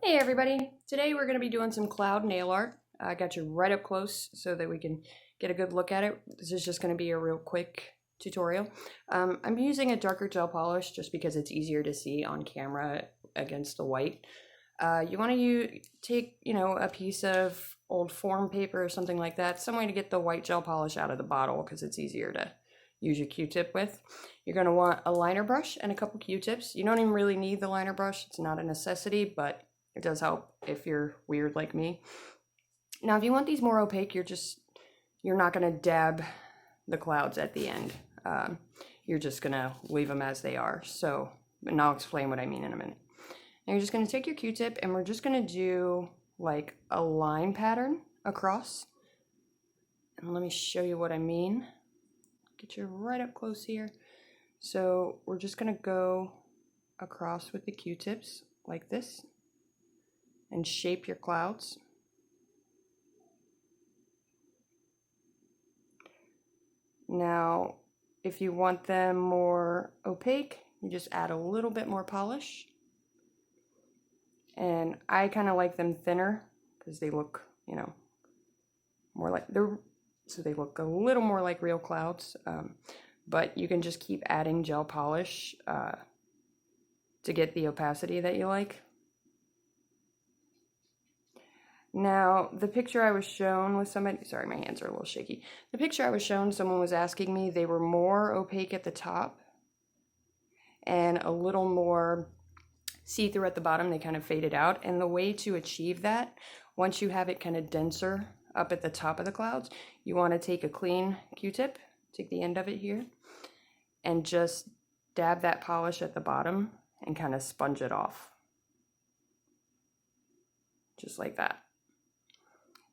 Hey everybody! Today we're going to be doing some cloud nail art. I got you right up close so that we can get a good look at it. This is just going to be a real quick tutorial. I'm using a darker gel polish just because it's easier to see on camera against the white. You want to take, a piece of old form paper or something like that, some way to get the white gel polish out of the bottle because it's easier to use your Q-tip with. You're going to want a liner brush and a couple Q-tips. You don't even really need the liner brush. It's not a necessity, but it does help if you're weird like me. Now, if you want these more opaque, you're not going to dab the clouds at the end. You're just going to leave them as they are. And I'll explain what I mean in a minute. Now you're just going to take your Q-tip and we're just going to do like a line pattern across. And let me show you what I mean. Get you right up close here. So we're just going to go across with the Q-tips like this and shape your clouds. Now, if you want them more opaque, you just add a little bit more polish. And I kind of like them thinner because they look, more like so they look a little more like real clouds. But you can just keep adding gel polish to get the opacity that you like. Now, the picture I was shown with somebody, sorry, my hands are a little shaky. The picture I was shown, someone was asking me, they were more opaque at the top and a little more see-through at the bottom. They kind of faded out. And the way to achieve that, once you have it kind of denser up at the top of the clouds, you want to take a clean Q-tip, take the end of it here, and just dab that polish at the bottom and kind of sponge it off. Just like that.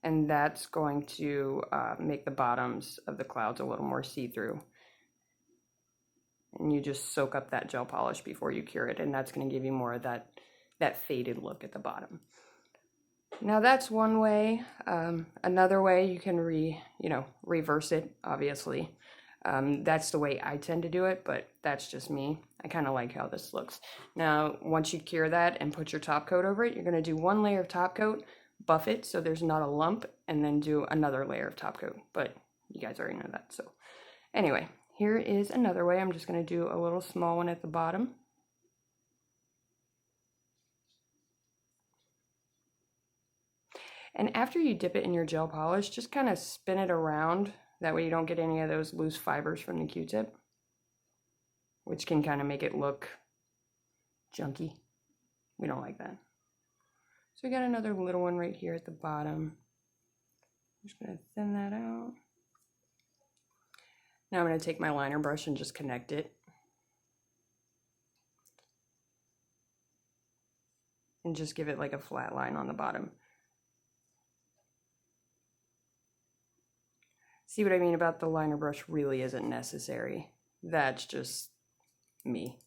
And that's going to make the bottoms of the clouds a little more see-through. And you just soak up that gel polish before you cure it, and that's going to give you more of that faded look at the bottom. Now that's one way. Another way you can reverse it, obviously. That's the way I tend to do it, but that's just me. I kind of like how this looks. Now, once you cure that and put your top coat over it, you're going to do one layer of top coat, buff it so there's not a lump, and then do another layer of top coat. But you guys already know that. So anyway, here is another way. I'm just going to do a little small one at the bottom. And after you dip it in your gel polish, just kind of spin it around. That way you don't get any of those loose fibers from the Q-tip, which can kind of make it look junky. We don't like that. So we got another little one right here at the bottom. I'm just going to thin that out. Now I'm going to take my liner brush and just connect it. And just give it like a flat line on the bottom. See what I mean about the liner brush really isn't necessary. That's just me.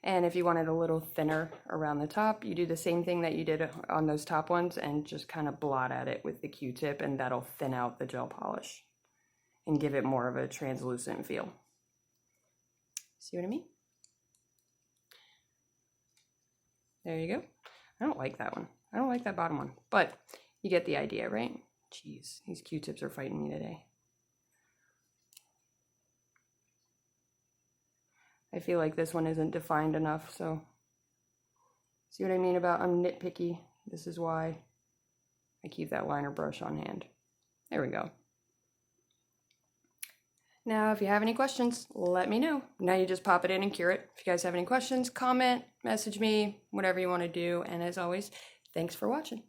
And if you want it a little thinner around the top, you do the same thing that you did on those top ones and just kind of blot at it with the Q-tip, and that'll thin out the gel polish and give it more of a translucent feel. See what I mean? There you go. I don't like that one. I don't like that bottom one, but you get the idea, right? Jeez, these Q-tips are fighting me today. I feel like this one isn't defined enough, so see what I mean about I'm nitpicky? This is why I keep that liner brush on hand. There we go. Now, if you have any questions, let me know. Now you just pop it in and cure it. If you guys have any questions, comment, message me, whatever you want to do. And as always, thanks for watching.